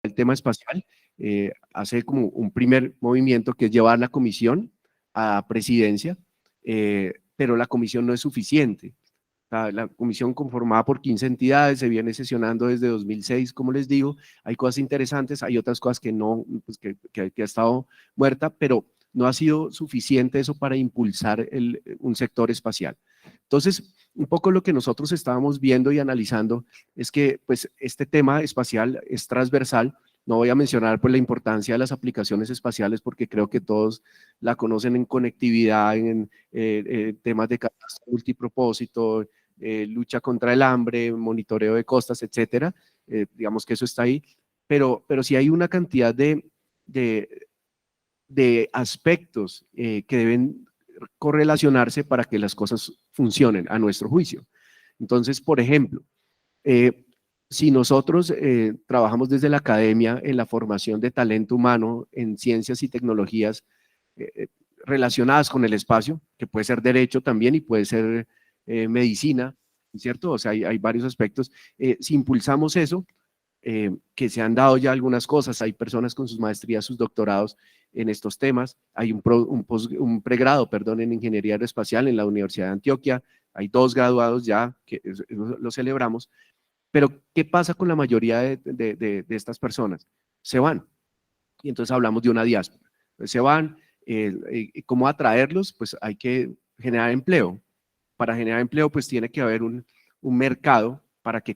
el tema espacial, hace como un primer movimiento que es llevar la comisión a presidencia, pero la comisión no es suficiente. La comisión conformada por 15 entidades se viene sesionando desde 2006, como les digo, hay cosas interesantes, hay otras cosas que no, pues que ha estado muerta, pero no ha sido suficiente eso para impulsar un sector espacial. Entonces, un poco lo que nosotros estábamos viendo y analizando es que pues este tema espacial es transversal. No voy a mencionar pues la importancia de las aplicaciones espaciales porque creo que todos la conocen en conectividad, en temas de catástrofe multipropósito, lucha contra el hambre, monitoreo de costas, etcétera. Digamos que eso está ahí, pero sí hay una cantidad de aspectos que deben correlacionarse para que las cosas funcionen a nuestro juicio. Entonces, por ejemplo, si nosotros trabajamos desde la academia en la formación de talento humano en ciencias y tecnologías relacionadas con el espacio, que puede ser derecho también y puede ser medicina, ¿cierto? O sea, hay varios aspectos. Si impulsamos eso, que se han dado ya algunas cosas, hay personas con sus maestrías, sus doctorados en estos temas, hay un pregrado, perdón, en Ingeniería Aeroespacial en la Universidad de Antioquia, hay 2 graduados ya, que lo celebramos, pero ¿qué pasa con la mayoría de estas personas? Se van, y entonces hablamos de una diáspora, se van, ¿cómo atraerlos? Pues hay que generar empleo. Para generar empleo, pues tiene que haber un mercado para que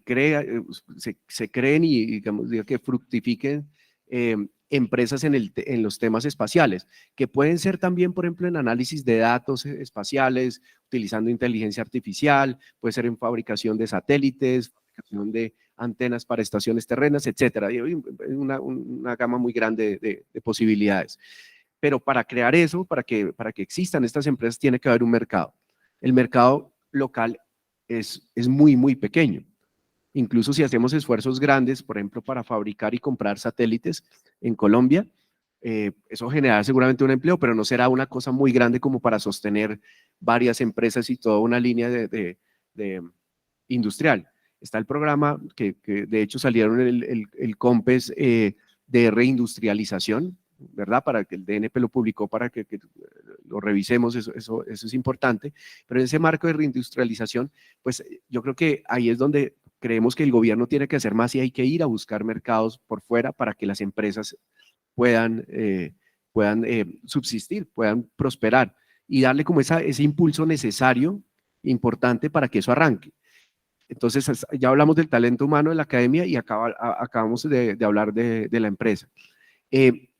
se creen y digamos que fructifiquen empresas en los temas espaciales, que pueden ser también, por ejemplo, en análisis de datos espaciales, utilizando inteligencia artificial, puede ser en fabricación de satélites, fabricación de antenas para estaciones terrenas, etcétera. Una gama muy grande de posibilidades. Pero para crear eso, para que existan estas empresas, tiene que haber un mercado. El mercado local es muy, muy pequeño. Incluso si hacemos esfuerzos grandes, por ejemplo, para fabricar y comprar satélites en Colombia, eso generará seguramente un empleo, pero no será una cosa muy grande como para sostener varias empresas y toda una línea de industrial. Está el programa que de hecho salieron el COMPES de reindustrialización, ¿verdad? Para que el DNP lo publicó, para que lo revisemos, eso es importante, pero en ese marco de reindustrialización, pues yo creo que ahí es donde creemos que el gobierno tiene que hacer más y hay que ir a buscar mercados por fuera para que las empresas puedan subsistir, puedan prosperar y darle como ese impulso necesario, importante para que eso arranque. Entonces, ya hablamos del talento humano de la academia y acabamos de hablar de la empresa.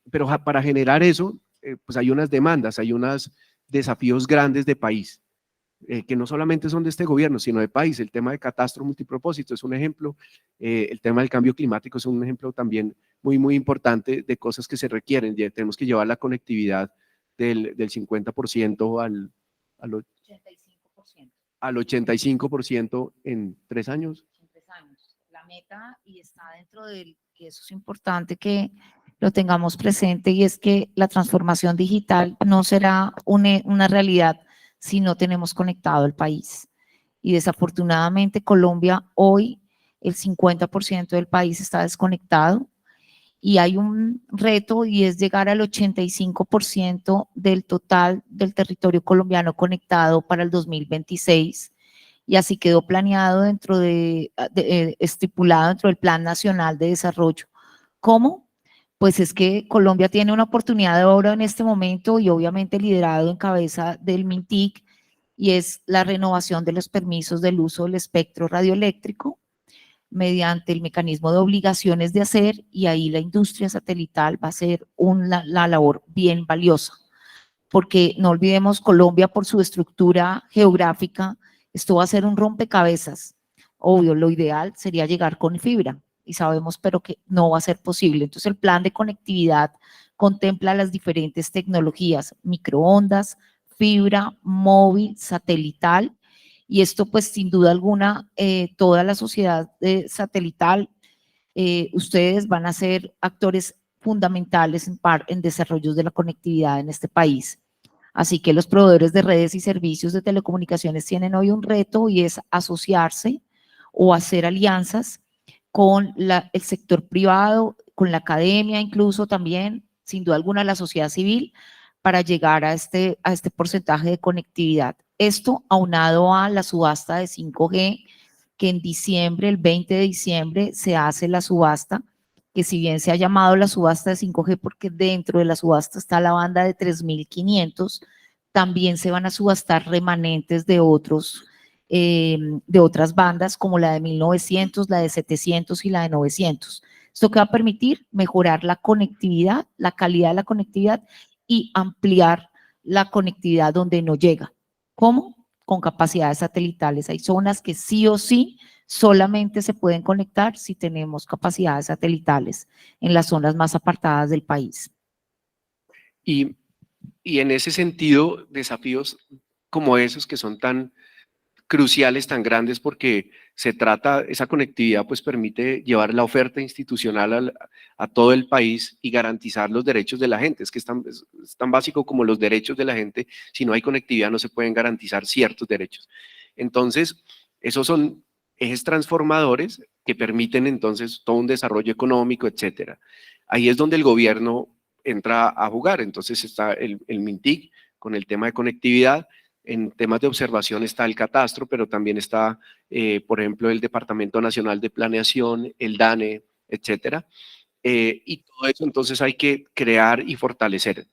Pero para generar eso, pues hay unas demandas, hay unos desafíos grandes de país, que no solamente son de este gobierno, sino de país. El tema de catástrofe multipropósito es un ejemplo, el tema del cambio climático es un ejemplo también muy, muy importante de cosas que se requieren. Ya tenemos que llevar la conectividad del 50% al 85% en 3 años. En 3 años. La meta, y está dentro del que eso es importante que lo tengamos presente, y es que la transformación digital no será una realidad si no tenemos conectado el país. Y desafortunadamente Colombia hoy, el 50% del país está desconectado y hay un reto y es llegar al 85% del total del territorio colombiano conectado para el 2026. Y así quedó planeado estipulado dentro del Plan Nacional de Desarrollo. ¿Cómo? Pues es que Colombia tiene una oportunidad de oro en este momento y obviamente liderado en cabeza del MINTIC, y es la renovación de los permisos del uso del espectro radioeléctrico mediante el mecanismo de obligaciones de hacer, y ahí la industria satelital va a ser la labor bien valiosa, porque no olvidemos Colombia por su estructura geográfica, esto va a ser un rompecabezas. Obvio, lo ideal sería llegar con fibra, y sabemos pero que no va a ser posible. Entonces el plan de conectividad contempla las diferentes tecnologías, microondas, fibra, móvil, satelital, y esto pues sin duda alguna toda la sociedad satelital, ustedes van a ser actores fundamentales en desarrollos de la conectividad en este país. Así que los proveedores de redes y servicios de telecomunicaciones tienen hoy un reto, y es asociarse o hacer alianzas con el sector privado, con la academia incluso también, sin duda alguna la sociedad civil, para llegar a este porcentaje de conectividad. Esto aunado a la subasta de 5G, que en diciembre, el 20 de diciembre, se hace la subasta, que si bien se ha llamado la subasta de 5G porque dentro de la subasta está la banda de 3.500, también se van a subastar remanentes de otras bandas como la de 1900, la de 700 y la de 900. Esto que va a permitir mejorar la conectividad, la calidad de la conectividad y ampliar la conectividad donde no llega. ¿Cómo? Con capacidades satelitales. Hay zonas que sí o sí solamente se pueden conectar si tenemos capacidades satelitales en las zonas más apartadas del país. Y en ese sentido, desafíos como esos que son tan cruciales, tan grandes, porque se trata, esa conectividad pues permite llevar la oferta institucional a todo el país y garantizar los derechos de la gente. Es que es tan básico como los derechos de la gente. Si no hay conectividad no se pueden garantizar ciertos derechos. Entonces, esos son ejes transformadores que permiten entonces todo un desarrollo económico, etcétera. Ahí es donde el gobierno entra a jugar. Entonces está el MINTIC con el tema de conectividad. En temas de observación está el catastro, pero también está, por ejemplo, el Departamento Nacional de Planeación, el DANE, etcétera. Y todo eso entonces hay que crear y fortalecer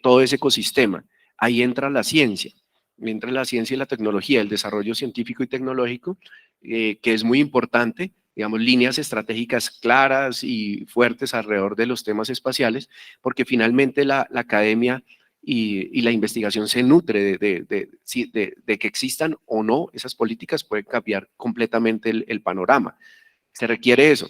todo ese ecosistema. Ahí entra la ciencia y la tecnología, el desarrollo científico y tecnológico, que es muy importante, digamos, líneas estratégicas claras y fuertes alrededor de los temas espaciales, porque finalmente la academia y la investigación se nutre de que existan o no esas políticas, puede cambiar completamente el panorama. Se requiere eso,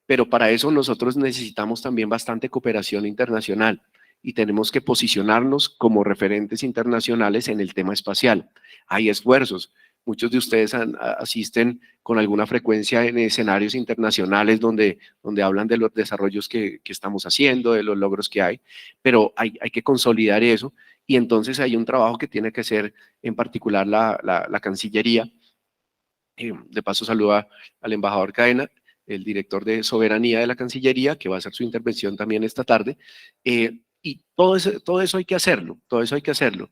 pero para eso nosotros necesitamos también bastante cooperación internacional y tenemos que posicionarnos como referentes internacionales en el tema espacial. Hay esfuerzos. Muchos de ustedes asisten con alguna frecuencia en escenarios internacionales donde hablan de los desarrollos que estamos haciendo, de los logros que hay, pero hay que consolidar eso y entonces hay un trabajo que tiene que hacer en particular la Cancillería. De paso saluda al embajador Cadena, el director de Soberanía de la Cancillería, que va a hacer su intervención también esta tarde. Y todo eso hay que hacerlo, todo eso hay que hacerlo.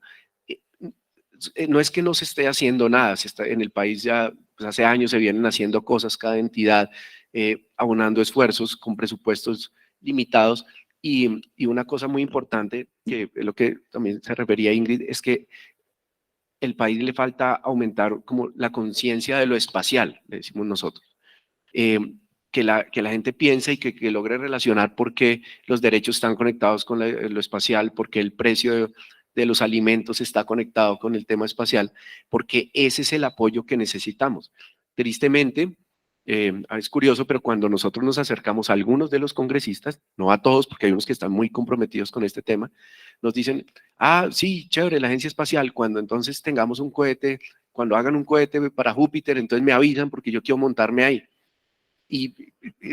No es que no se esté haciendo nada, en el país ya pues hace años se vienen haciendo cosas, cada entidad abonando esfuerzos con presupuestos limitados. Y una cosa muy importante, que es lo que también se refería Ingrid, es que el país le falta aumentar como la conciencia de lo espacial, le decimos nosotros. Que la gente piense y que logre relacionar por qué los derechos están conectados con lo espacial, por qué el precio de los alimentos está conectado con el tema espacial, porque ese es el apoyo que necesitamos. Tristemente, es curioso, pero cuando nosotros nos acercamos a algunos de los congresistas, no a todos, porque hay unos que están muy comprometidos con este tema, nos dicen, ah, sí, chévere, la agencia espacial, cuando entonces tengamos un cohete, cuando hagan un cohete para Júpiter, entonces me avisan porque yo quiero montarme ahí. Y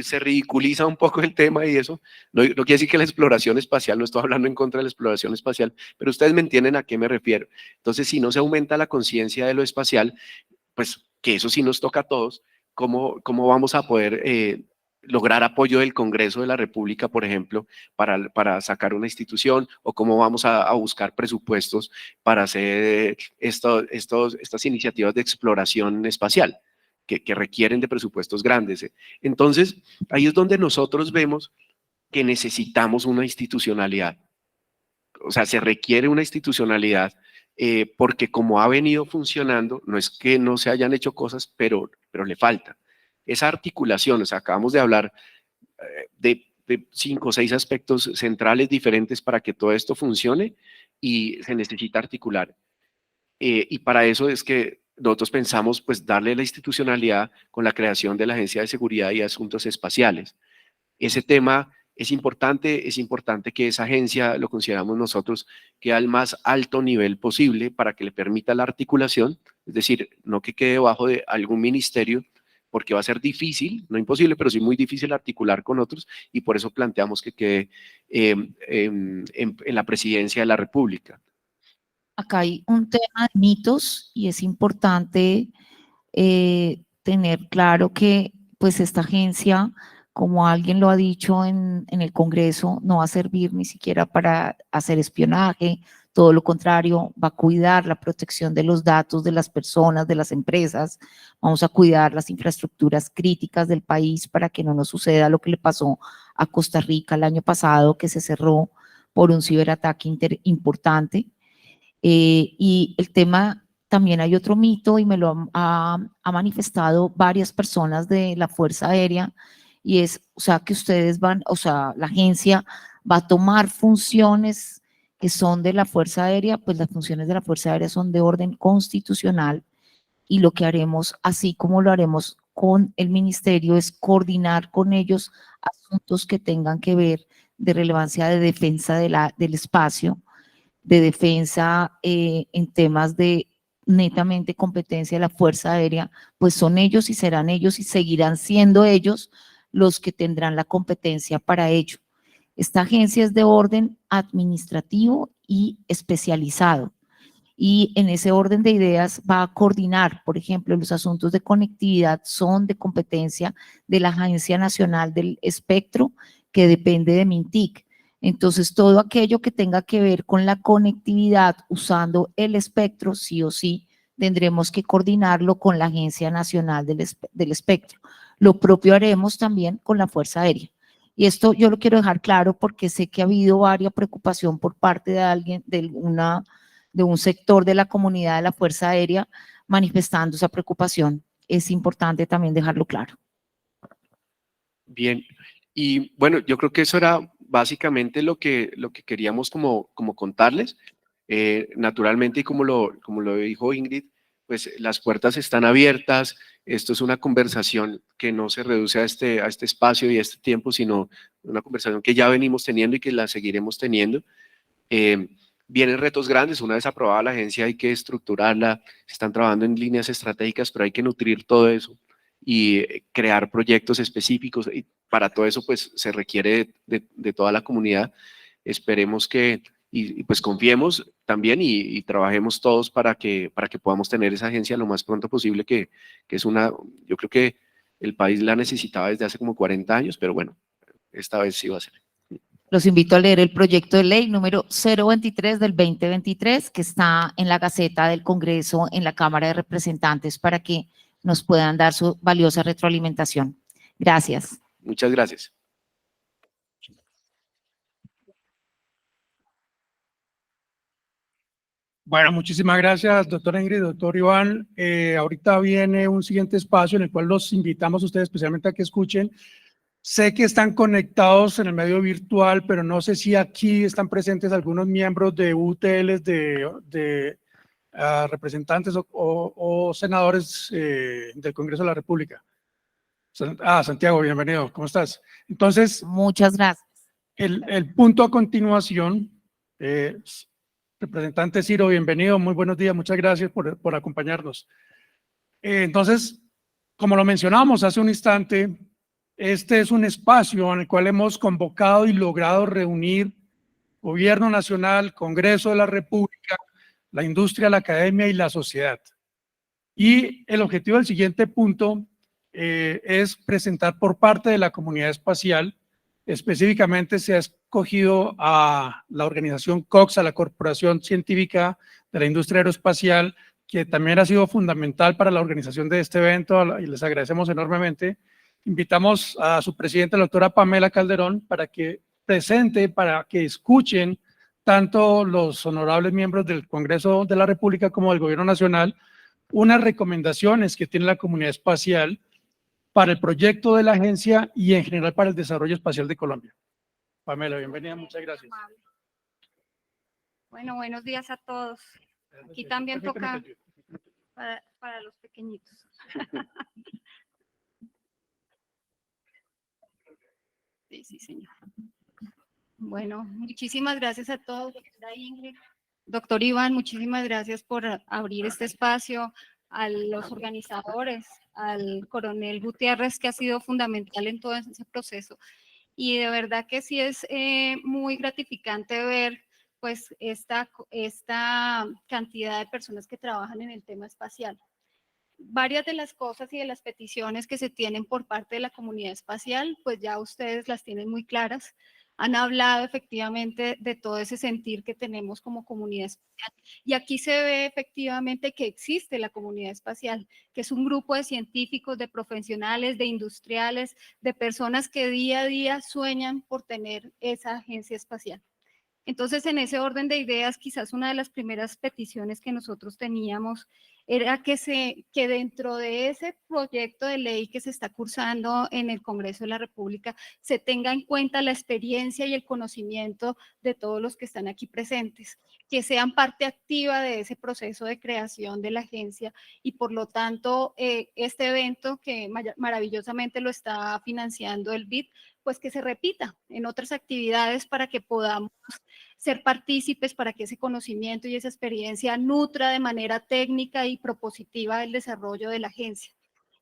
se ridiculiza un poco el tema y eso. No quiere decir que la exploración espacial, no estoy hablando en contra de la exploración espacial, pero ustedes me entienden a qué me refiero. Entonces, si no se aumenta la conciencia de lo espacial, pues que eso sí nos toca a todos, ¿cómo vamos a poder lograr apoyo del Congreso de la República, por ejemplo, para sacar una institución, o cómo vamos a buscar presupuestos para hacer estas iniciativas de exploración espacial? Que requieren de presupuestos grandes. Entonces, ahí es donde nosotros vemos que necesitamos una institucionalidad. O sea, se requiere una institucionalidad porque como ha venido funcionando, no es que no se hayan hecho cosas, pero le falta. Esa articulación, o sea, acabamos de hablar de 5 o 6 aspectos centrales diferentes para que todo esto funcione y se necesita articular. Y para eso es que nosotros pensamos pues darle la institucionalidad con la creación de la Agencia de Seguridad y Asuntos Espaciales. Ese tema es importante que esa agencia, lo consideramos nosotros, quede al más alto nivel posible para que le permita la articulación, es decir, no que quede bajo de algún ministerio, porque va a ser difícil, no imposible, pero sí muy difícil articular con otros, y por eso planteamos que quede en la presidencia de la República. Acá hay un tema de mitos y es importante tener claro que pues esta agencia como alguien lo ha dicho en el Congreso, no va a servir ni siquiera para hacer espionaje, todo lo contrario, va a cuidar la protección de los datos de las personas, de las empresas, vamos a cuidar las infraestructuras críticas del país para que no nos suceda lo que le pasó a Costa Rica el año pasado, que se cerró por un ciberataque importante. Y el tema, también hay otro mito y me lo ha manifestado varias personas de la Fuerza Aérea, y es, o sea, que ustedes van, o sea, la agencia va a tomar funciones que son de la Fuerza Aérea. Pues las funciones de la Fuerza Aérea son de orden constitucional, y lo que haremos, así como lo haremos con el ministerio, es coordinar con ellos asuntos que tengan que ver de relevancia de defensa del espacio, de defensa en temas de netamente competencia de la Fuerza Aérea. Pues son ellos y serán ellos y seguirán siendo ellos los que tendrán la competencia para ello. Esta agencia es de orden administrativo y especializado, y en ese orden de ideas va a coordinar, por ejemplo, los asuntos de conectividad son de competencia de la Agencia Nacional del Espectro, que depende de MINTIC. Entonces, todo aquello que tenga que ver con la conectividad usando el espectro, sí o sí, tendremos que coordinarlo con la Agencia Nacional del Espectro. Lo propio haremos también con la Fuerza Aérea. Y esto yo lo quiero dejar claro porque sé que ha habido varias preocupación por parte de alguien, de un sector de la comunidad de la Fuerza Aérea manifestando esa preocupación. Es importante también dejarlo claro. Bien, y bueno, yo creo que eso era básicamente lo que queríamos como contarles. Naturalmente, y como lo dijo Ingrid, pues las puertas están abiertas. Esto es una conversación que no se reduce a este espacio y a este tiempo, sino una conversación que ya venimos teniendo y que la seguiremos teniendo. Eh, Vienen retos grandes. Una vez aprobada la agencia hay que estructurarla, se están trabajando en líneas estratégicas, pero hay que nutrir todo eso y crear proyectos específicos, y para todo eso pues se requiere de toda la comunidad. Esperemos que, y pues confiemos también y trabajemos todos para que podamos tener esa agencia lo más pronto posible, que es una, yo creo que el país la necesitaba desde hace como 40 años, pero bueno, esta vez sí va a ser. Los invito a leer el proyecto de ley número 023 del 2023, que está en la Gaceta del Congreso, en la Cámara de Representantes, para que nos puedan dar su valiosa retroalimentación. Gracias. Muchas gracias. Bueno, muchísimas gracias, doctora Ingrid, doctor Iván. Ahorita viene un siguiente espacio en el cual los invitamos a ustedes especialmente a que escuchen. Sé que están conectados en el medio virtual, pero no sé si aquí están presentes algunos miembros de UTLs, de representantes o senadores del Congreso de la República. Santiago, bienvenido, ¿cómo estás? Entonces, muchas gracias. El punto a continuación, representante Ciro, bienvenido, muy buenos días, muchas gracias por acompañarnos. Entonces, como lo mencionamos hace un instante, este es un espacio en el cual hemos convocado y logrado reunir Gobierno Nacional, Congreso de la República, la industria, la academia y la sociedad. Y el objetivo del siguiente punto es presentar por parte de la comunidad espacial. Específicamente se ha escogido a la organización Cox, a la Corporación Científica de la Industria Aeroespacial, que también ha sido fundamental para la organización de este evento, y les agradecemos enormemente. Invitamos a su presidenta, la doctora Pamela Calderón, para que presente, para que escuchen tanto los honorables miembros del Congreso de la República como del Gobierno Nacional unas recomendaciones que tiene la comunidad espacial para el proyecto de la agencia y en general para el desarrollo espacial de Colombia. Pamela, bienvenida, muchas gracias. Bueno, buenos días a todos. Aquí también toca para los pequeñitos. Sí, sí, señor. Bueno, muchísimas gracias a todos, doctora Ingrid, doctor Iván, muchísimas gracias por abrir este espacio, a los organizadores, al coronel Gutiérrez, que ha sido fundamental en todo ese proceso. Y de verdad que sí es muy gratificante ver pues esta cantidad de personas que trabajan en el tema espacial. varias de las cosas y de las peticiones que se tienen por parte de la comunidad espacial, pues ya ustedes las tienen muy claras. Han hablado efectivamente de todo ese sentir que tenemos como comunidad espacial. Y aquí se ve efectivamente que existe la comunidad espacial, que es un grupo de científicos, de profesionales, de industriales, de personas que día a día sueñan por tener esa agencia espacial. Entonces, en ese orden de ideas, quizás una de las primeras peticiones que nosotros teníamos era que dentro de ese proyecto de ley que se está cursando en el Congreso de la República, se tenga en cuenta la experiencia y el conocimiento de todos los que están aquí presentes, que sean parte activa de ese proceso de creación de la agencia y por lo tanto, este evento que maravillosamente lo está financiando el BID, pues que se repita en otras actividades para que podamos ser partícipes, para que ese conocimiento y esa experiencia nutra de manera técnica y propositiva el desarrollo de la agencia.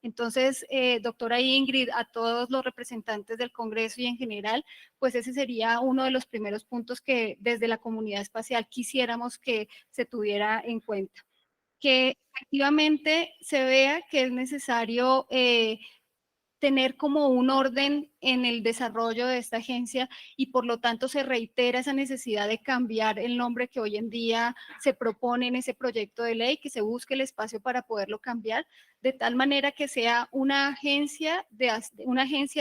Entonces, doctora Ingrid, a todos los representantes del Congreso y en general, pues ese sería uno de los primeros puntos que desde la comunidad espacial quisiéramos que se tuviera en cuenta. Que efectivamente se vea que es necesario tener como un orden en el desarrollo de esta agencia y por lo tanto se reitera esa necesidad de cambiar el nombre que hoy en día se propone en ese proyecto de ley, que se busque el espacio para poderlo cambiar, de tal manera que sea una agencia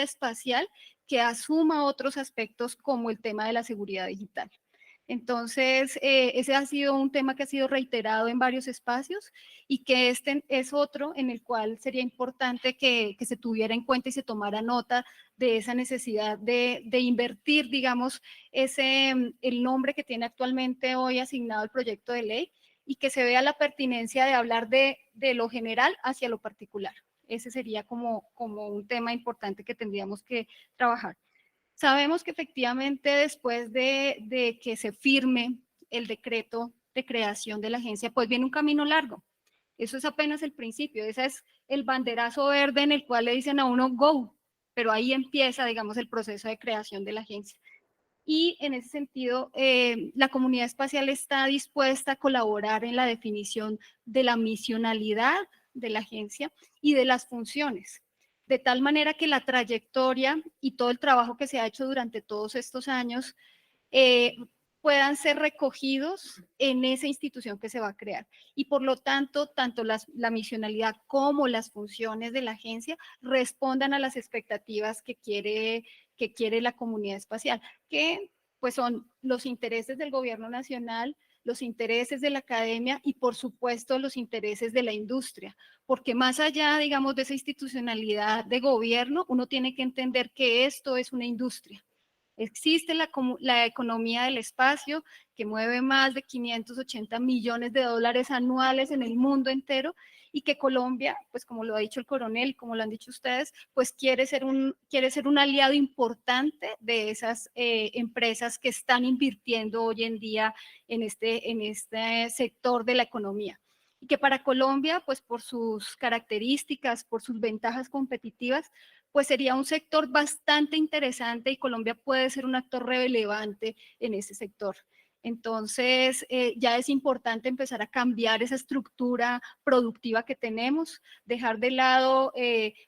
espacial que asuma otros aspectos como el tema de la seguridad digital. Entonces, ese ha sido un tema que ha sido reiterado en varios espacios y que este es otro en el cual sería importante que se tuviera en cuenta y se tomara nota de esa necesidad de invertir, digamos, el nombre que tiene actualmente hoy asignado el proyecto de ley y que se vea la pertinencia de hablar de lo general hacia lo particular. Ese sería como un tema importante que tendríamos que trabajar. Sabemos que efectivamente después de que se firme el decreto de creación de la agencia, pues viene un camino largo. Eso es apenas el principio, ese es el banderazo verde en el cual le dicen a uno go, pero ahí empieza, digamos, el proceso de creación de la agencia. Y en ese sentido, la comunidad espacial está dispuesta a colaborar en la definición de la misionalidad de la agencia y de las funciones, de tal manera que la trayectoria y todo el trabajo que se ha hecho durante todos estos años puedan ser recogidos en esa institución que se va a crear. Y por lo tanto, tanto la misionalidad como las funciones de la agencia respondan a las expectativas que quiere la comunidad espacial, que pues son los intereses del gobierno nacional, los intereses de la academia y por supuesto los intereses de la industria, porque más allá, digamos, de esa institucionalidad de gobierno, uno tiene que entender que esto es una industria. Existe la economía del espacio que mueve más de 580 millones de dólares anuales en el mundo entero y que Colombia, pues como lo ha dicho el coronel, como lo han dicho ustedes, pues quiere ser un aliado importante de esas empresas que están invirtiendo hoy en día en este sector de la economía. Y que para Colombia, pues por sus características, por sus ventajas competitivas, pues sería un sector bastante interesante y Colombia puede ser un actor relevante en ese sector. Entonces, ya es importante empezar a cambiar esa estructura productiva que tenemos, dejar de lado,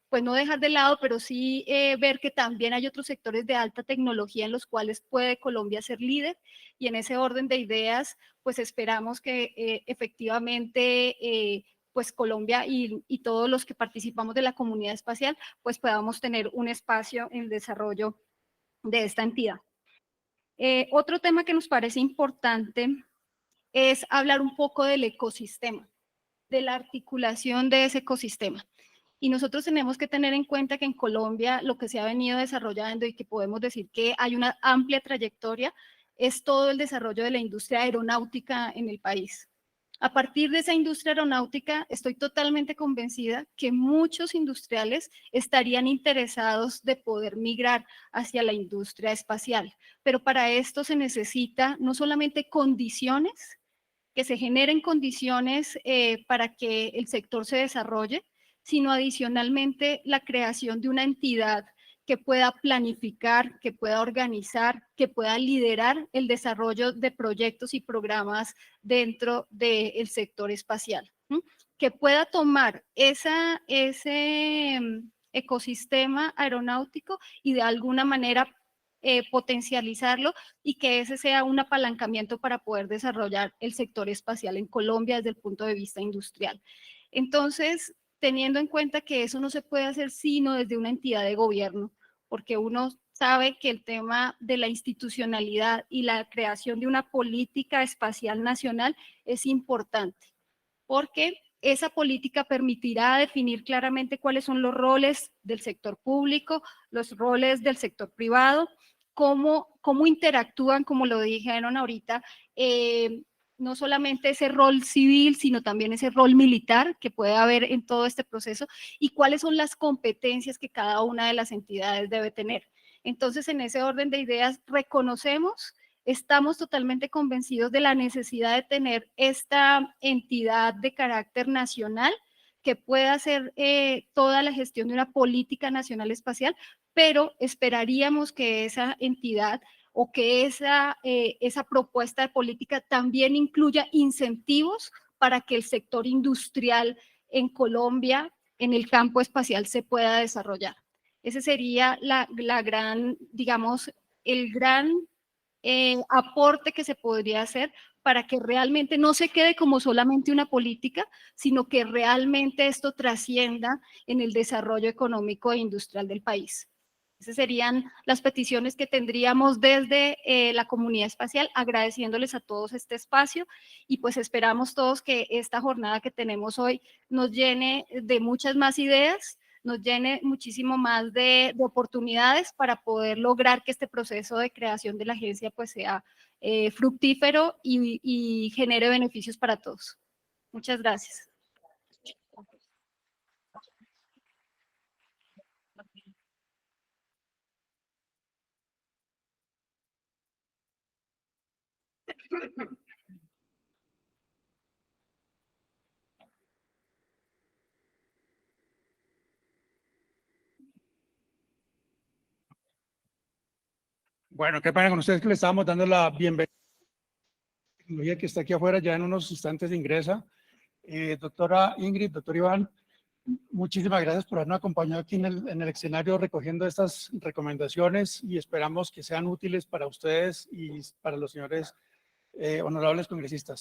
pues no dejar de lado, pero sí ver que también hay otros sectores de alta tecnología en los cuales puede Colombia ser líder y en ese orden de ideas, pues esperamos que efectivamente pues Colombia y todos los que participamos de la comunidad espacial, pues podamos tener un espacio en el desarrollo de esta entidad. Otro tema que nos parece importante es hablar un poco del ecosistema, de la articulación de ese ecosistema. Y nosotros tenemos que tener en cuenta que en Colombia lo que se ha venido desarrollando y que podemos decir que hay una amplia trayectoria es todo el desarrollo de la industria aeronáutica en el país. A partir de esa industria aeronáutica, estoy totalmente convencida que muchos industriales estarían interesados de poder migrar hacia la industria espacial, pero para esto se necesita no solamente condiciones, que se generen condiciones para que el sector se desarrolle, sino adicionalmente la creación de una entidad que pueda planificar, que pueda organizar, que pueda liderar el desarrollo de proyectos y programas dentro del sector espacial, que pueda tomar ese ecosistema aeronáutico y de alguna manera potencializarlo y que ese sea un apalancamiento para poder desarrollar el sector espacial en Colombia desde el punto de vista industrial. Entonces, teniendo en cuenta que eso no se puede hacer sino desde una entidad de gobierno, porque uno sabe que el tema de la institucionalidad y la creación de una política espacial nacional es importante, porque esa política permitirá definir claramente cuáles son los roles del sector público, los roles del sector privado, cómo interactúan, como lo dijeron ahorita, no solamente ese rol civil, sino también ese rol militar que puede haber en todo este proceso y cuáles son las competencias que cada una de las entidades debe tener. Entonces, en ese orden de ideas, reconocemos, estamos totalmente convencidos de la necesidad de tener esta entidad de carácter nacional que pueda hacer toda la gestión de una política nacional espacial, pero esperaríamos que esa entidad o que esa propuesta de política también incluya incentivos para que el sector industrial en Colombia, en el campo espacial, se pueda desarrollar. Ese sería la gran, digamos, el gran aporte que se podría hacer para que realmente no se quede como solamente una política, sino que realmente esto trascienda en el desarrollo económico e industrial del país. Esas serían las peticiones que tendríamos desde la comunidad espacial, agradeciéndoles a todos este espacio y pues esperamos todos que esta jornada que tenemos hoy nos llene de muchas más ideas, nos llene muchísimo más de oportunidades para poder lograr que este proceso de creación de la agencia pues sea fructífero y genere beneficios para todos. Muchas gracias. Bueno, qué pena con ustedes que le estábamos dando la bienvenida a la tecnología que está aquí afuera, ya en unos instantes ingresa. Doctora Ingrid, doctor Iván, muchísimas gracias por habernos acompañado aquí en el escenario recogiendo estas recomendaciones y esperamos que sean útiles para ustedes y para los señores honorables congresistas.